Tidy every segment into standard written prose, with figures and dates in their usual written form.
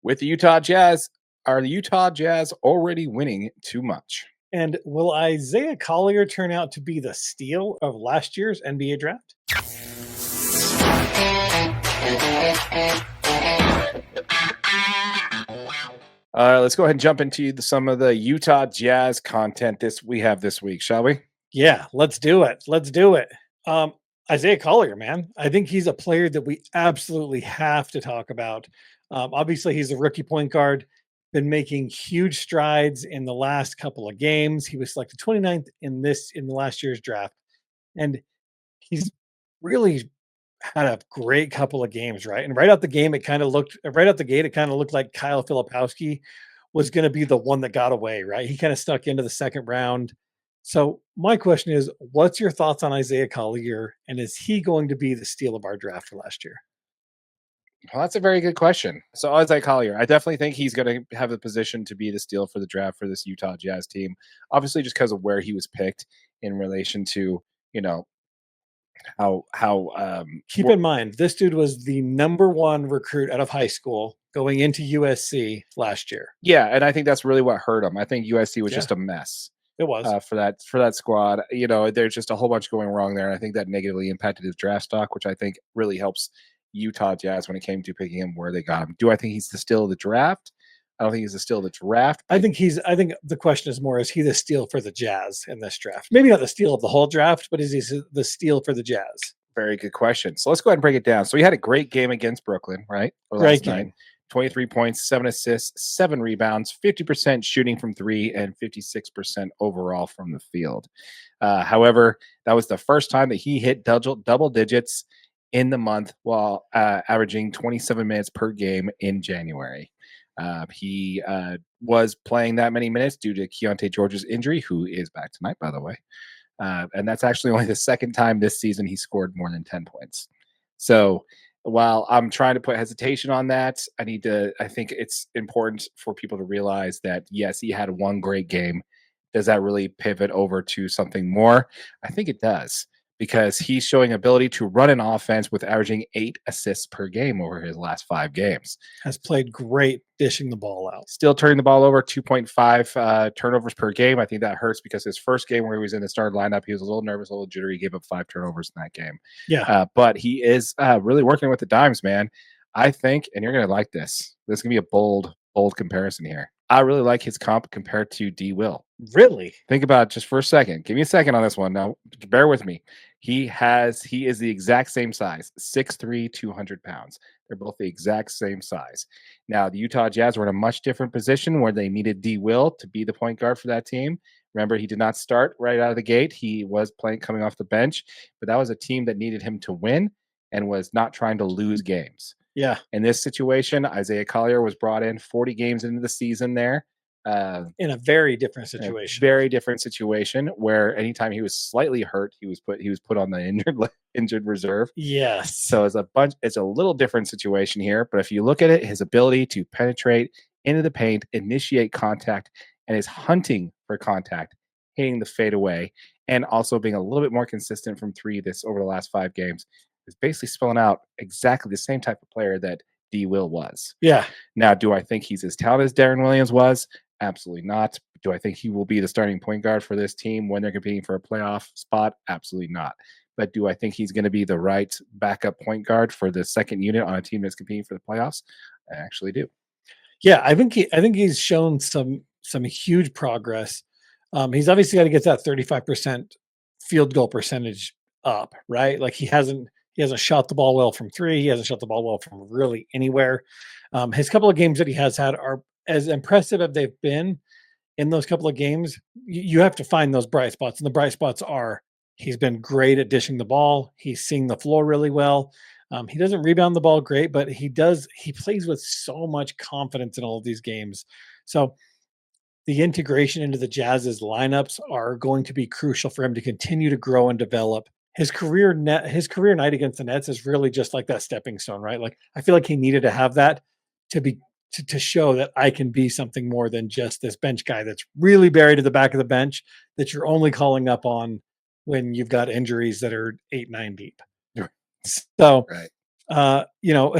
with the Utah Jazz. Are the Utah Jazz already winning too much? And will Isaiah Collier turn out to be the steal of last year's NBA draft? Let's go ahead and jump into some of the Utah Jazz content we have this week, shall we? Yeah, let's do it. Let's do it. Isaiah Collier, man. I think he's a player that we absolutely have to talk about. Obviously, he's a rookie point guard, been making huge strides in the last couple of games. He was selected 29th in the last year's draft. And he's really had a great couple of games, right? And right out the gate, it kind of looked like Kyle Filipowski was going to be the one that got away, right? He kind of stuck into the second round. So my question is, what's your thoughts on Isaiah Collier, and is he going to be the steal of our draft for last year? Well, that's a very good question. So, Isaiah Collier, I definitely think he's going to have a position to be the steal for the draft for this Utah Jazz team. Obviously, just because of where he was picked in relation to, you know, how Keep in mind, this dude was the number one recruit out of high school going into USC last year. Yeah, and I think that's really what hurt him. I think USC was just a mess. It was for that squad. There's just a whole bunch going wrong there, and I think that negatively impacted his draft stock, which I think really helps Utah Jazz when it came to picking him where they got him. Do I think he's the steal of the draft? I don't think he's the steal of the draft. I think the question is more, is he the steal for the Jazz in this draft? Maybe not the steal of the whole draft, but is he the steal for the Jazz? Very good question. So let's go ahead and break it down. So he had a great game against Brooklyn, right? Great game. 23 points, 7 assists, 7 rebounds, 50% shooting from 3, and 56% overall from the field. However, that was the first time that he hit double digits in the month while averaging 27 minutes per game in January. He was playing that many minutes due to Keontae George's injury, who is back tonight, by the way. And that's actually only the second time this season he scored more than 10 points. So while I'm trying to put hesitation on that, I think it's important for people to realize that, yes, he had one great game. Does that really pivot over to something more? I think it does, because he's showing ability to run an offense with averaging 8 assists per game over his last 5 games. Has played great dishing the ball out. Still turning the ball over, 2.5 turnovers per game. I think that hurts because his first game where he was in the starting lineup, he was a little nervous, a little jittery. He gave up 5 turnovers in that game. Yeah. But he is really working with the dimes, man. I think, and you're going to like this. This is going to be a bold comparison here. I really like his comp compared to D. Will. Really? Think about it just for a second. Give me a second on this one. Now, bear with me. He is the exact same size, 6'3", 200 pounds. They're both the exact same size. Now, the Utah Jazz were in a much different position where they needed D. Will to be the point guard for that team. Remember, he did not start right out of the gate. He was coming off the bench, but that was a team that needed him to win and was not trying to lose games. Yeah. In this situation, Isaiah Collier was brought in 40 games into the season there. In a very different situation. Very different situation where anytime he was slightly hurt, he was put on the injured reserve. Yes. So it's a little different situation here. But if you look at it, his ability to penetrate into the paint, initiate contact, and his hunting for contact, hitting the fadeaway, and also being a little bit more consistent from 3 over the last 5 games, is basically spelling out exactly the same type of player that D. Will was. Yeah. Now, do I think he's as talented as Darren Williams was? Absolutely not. Do I think he will be the starting point guard for this team when they're competing for a playoff spot? Absolutely not. But do I think he's going to be the right backup point guard for the second unit on a team that's competing for the playoffs? I actually do. Yeah, I think he's shown some huge progress. He's obviously got to get that 35% field goal percentage up, right? Like he hasn't shot the ball well from 3. He hasn't shot the ball well from really anywhere. His couple of games that he has had are as impressive as they've been. In those couple of games, you have to find those bright spots. And the bright spots are he's been great at dishing the ball. He's seeing the floor really well. He doesn't rebound the ball great, but he plays with so much confidence in all of these games. So the integration into the Jazz's lineups are going to be crucial for him to continue to grow and develop. His career night against the Nets is really just like that stepping stone, right? Like I feel like he needed to have that to show that I can be something more than just this bench guy that's really buried at the back of the bench that you're only calling up on when you've got injuries that are 8-9 deep. So right. You know,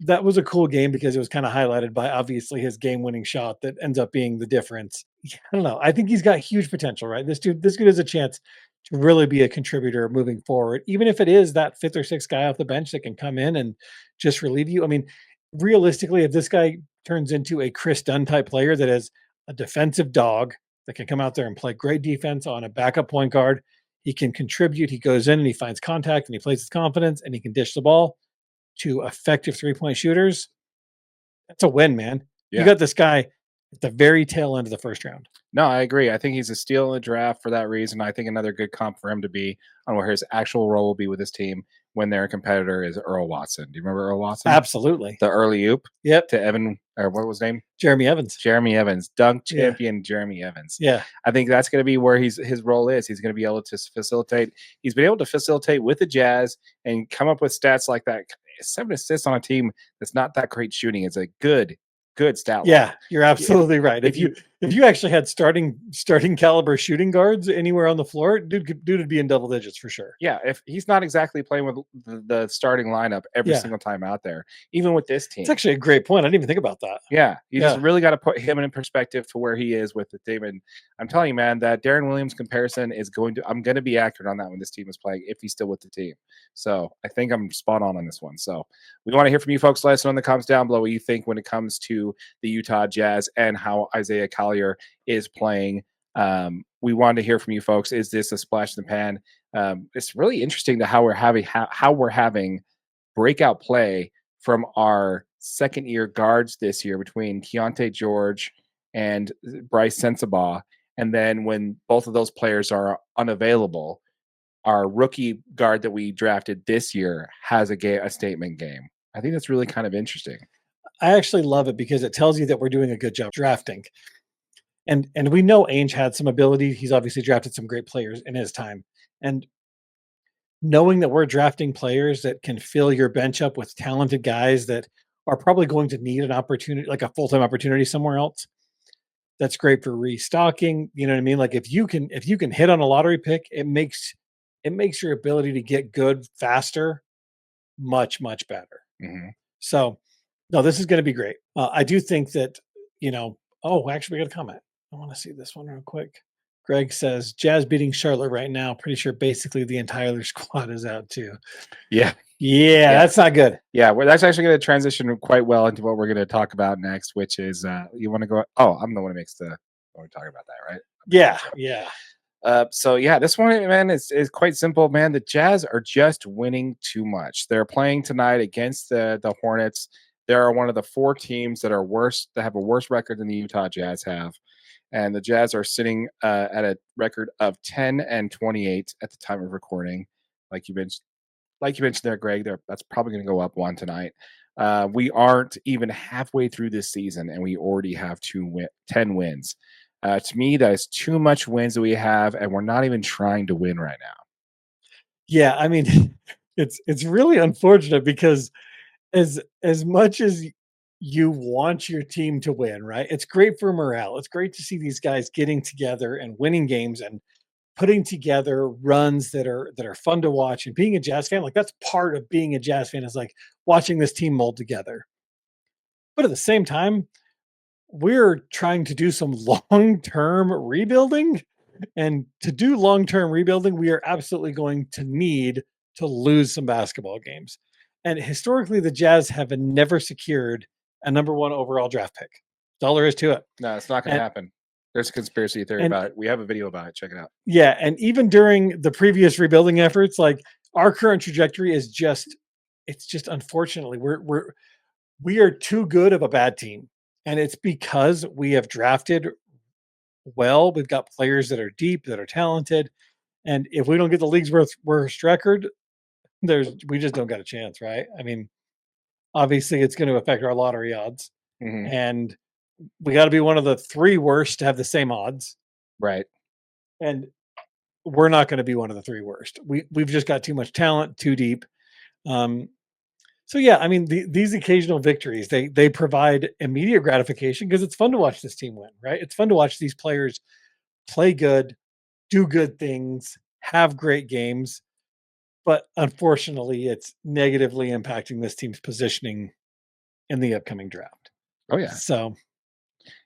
that was a cool game because it was kind of highlighted by obviously his game-winning shot that ends up being the difference. Yeah, I don't know. I think he's got huge potential, right? This dude has a chance to really be a contributor moving forward, even if it is that fifth or sixth guy off the bench that can come in and just relieve you. I mean, realistically, if this guy turns into a Chris Dunn type player that is a defensive dog that can come out there and play great defense on a backup point guard, he can contribute. He goes in and he finds contact and he plays with confidence and he can dish the ball to effective three-point shooters. That's a win, man. You Yeah. got this guy at the very tail end of the first round. No, I agree. I think he's a steal in the draft for that reason. I think another good comp for him to be on where his actual role will be with his team when their competitor is Earl Watson. Do you remember Earl Watson? Absolutely. The early oop Yep. to Evan, or what was his name? Jeremy Evans. Jeremy Evans, dunk Yeah. champion Jeremy Evans. Yeah. I think that's going to be where his role is. He's going to be able to facilitate. He's been able to facilitate with the Jazz and come up with stats like that. 7 assists on a team that's not that great shooting is a good stat line. Yeah, you're absolutely right. if If you actually had starting caliber shooting guards anywhere on the floor, dude would be in double digits for sure. Yeah, if he's not exactly playing with the starting lineup every Yeah. single time out there, even with this team. It's actually a great point. I didn't even think about that. Yeah, you just Yeah. really got to put him in perspective to where he is with the team. And I'm telling you, man, that Darren Williams comparison is I'm going to be accurate on that when this team is playing, if he's still with the team. So I think I'm spot on this one. So we want to hear from you folks. Let us know in the comments down below what you think when it comes to the Utah Jazz and how Isaiah Collier is playing. We wanted to hear from you folks. Is this a splash in the pan? It's really interesting to how we're having breakout play from our second year guards this year between Keontae George and Bryce Sensabaugh. And then when both of those players are unavailable, our rookie guard that we drafted this year has a statement game. I think that's really kind of interesting. I actually love it because it tells you that we're doing a good job drafting. And we know Ainge had some ability. He's obviously drafted some great players in his time. And knowing that we're drafting players that can fill your bench up with talented guys that are probably going to need an opportunity, like a full-time opportunity somewhere else. That's great for restocking. You know what I mean? Like if you can hit on a lottery pick, it makes your ability to get good faster much, much better. Mm-hmm. So no, this is going to be great. I do think that, actually we got a comment. I want to see this one real quick. Greg says Jazz beating Charlotte right now. Pretty sure basically the entire squad is out too. Yeah. Yeah, that's not good. Yeah, well, that's actually going to transition quite well into what we're going to talk about next, which is you want to go. Oh, I'm the one who makes the. We're talking about that, right? Yeah. So yeah, this one, man, is quite simple, man. The Jazz are just winning too much. They're playing tonight against the Hornets. They are one of the 4 teams that are worse, that have a worse record than the Utah Jazz have. And the Jazz are sitting at a record of 10-28 at the time of recording. Like you mentioned there, Greg, that's probably going to go up 1 tonight. We aren't even halfway through this season, and we already have 10 wins. To me, that is too much wins that we have, and we're not even trying to win right now. Yeah, I mean, it's really unfortunate because as much as you want your team to win, right? It's great for morale. It's great to see these guys getting together and winning games and putting together runs that are fun to watch. And being a Jazz fan, like that's part of being a Jazz fan, is like watching this team mold together. But at the same time, we're trying to do some long-term rebuilding. And to do long-term rebuilding, we are absolutely going to need to lose some basketball games. And historically, the Jazz have never secured a number 1 overall draft pick. That's all there is to it. No, it's not going to happen. There's a conspiracy theory about it. We have a video about it. Check it out. Yeah, and even during the previous rebuilding efforts, like our current trajectory is it's just unfortunately we are too good of a bad team. And it's because we have drafted well. We've got players that are deep, that are talented. And if we don't get the league's worst record, we just don't got a chance, right? I mean, obviously it's going to affect our lottery odds. Mm-hmm. And we got to be one of the 3 worst to have the same odds. Right. And we're not going to be one of the 3 worst. We've just got too much talent, too deep. So yeah, I mean, these occasional victories, they provide immediate gratification because it's fun to watch this team win, right? It's fun to watch these players play good, do good things, have great games. but unfortunately, it's negatively impacting this team's positioning in the upcoming draft. Oh yeah. So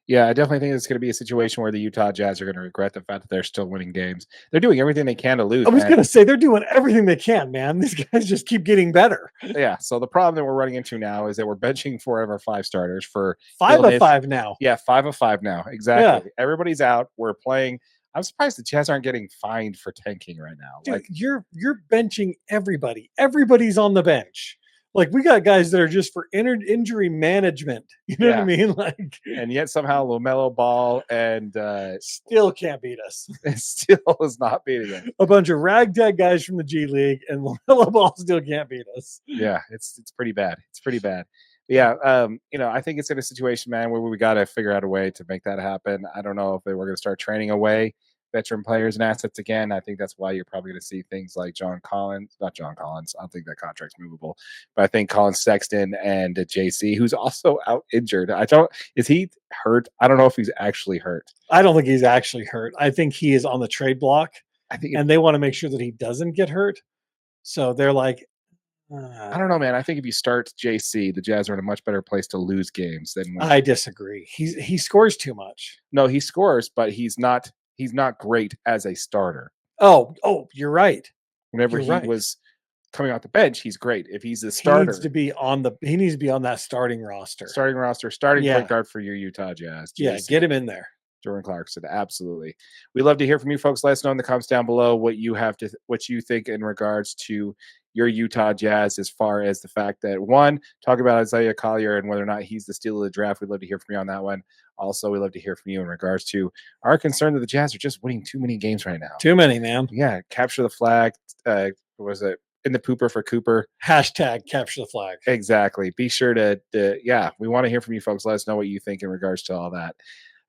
Yeah, I definitely think it's going to be a situation where the Utah Jazz are going to regret the fact that they're still winning games. They're doing everything they can to lose, I was man. gonna say they're doing everything they can, man. These guys just keep getting better. Yeah. So the problem that we're running into now is that we're benching 4 of our 5 starters for 5 of 5 now. Yeah, 5 of 5 now. Yeah, Exactly. Everybody's out. We're playing. I'm surprised the Jazz aren't getting fined for tanking right now. dude, Like, you're benching everybody. Everybody's on the bench. Like we got guys that are just for injury management. You know what I yeah. mean? Like And yet somehow LaMelo Ball and still can't beat us. still is not beating it. A bunch of ragtag guys from the G League, and LaMelo Ball still can't beat us. Yeah, it's pretty bad. It's pretty bad. Yeah, I think it's in a situation, man, where we got to figure out a way to make that happen. I don't know if they were going to start training away veteran players and assets again. I think that's why you're probably going to see things like not John Collins. I don't think that contract's movable, but I think Colin Sexton and JC, who's also out injured. Is he hurt? I don't know if he's actually hurt. I don't think he's actually hurt. I think he is on the trade block, I think and they want to make sure that he doesn't get hurt. So they're like, I don't know, man. I think if you start JC, the Jazz are in a much better place to lose games than when. I disagree. He scores too much. No, he scores, but he's not great as a starter. Oh, you're right. Whenever You're he right. was coming off the bench, he's great. If he's the He starter, needs to be on that starting roster. starting Yeah. point guard for your Utah Jazz. Yeah, JC. get him in there. Jordan Clarkson, absolutely. We'd love to hear from you folks. Let us know in the comments down below what you think in regards to your Utah Jazz, as far as the fact that, one, talk about Isaiah Collier and whether or not he's the steal of the draft. We'd love to hear from you on that one. Also, we'd love to hear from you in regards to our concern that the Jazz are just winning too many games right now. Too many, man. Yeah, capture the flag. Was it in the pooper for Cooper? Hashtag capture the flag. Exactly. Be sure to we want to hear from you folks. Let us know what you think in regards to all that.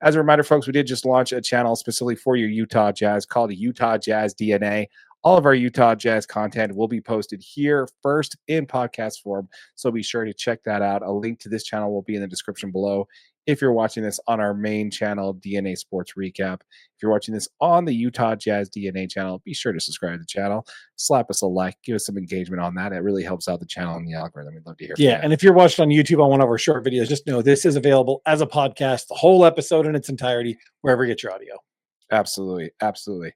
As a reminder, folks, we did just launch a channel specifically for your Utah Jazz called Utah Jazz DNA. All of our Utah Jazz content will be posted here first in podcast form, so be sure to check that out. A link to this channel will be in the description below. If you're watching this on our main channel, DNA Sports Recap, if you're watching this on the Utah Jazz DNA channel, be sure to subscribe to the channel, slap us a like, give us some engagement on that. It really helps out the channel and the algorithm. We'd love to hear from you. Yeah, and if you're watching on YouTube on one of our short videos, just know this is available as a podcast, the whole episode in its entirety, wherever you get your audio. Absolutely. Absolutely.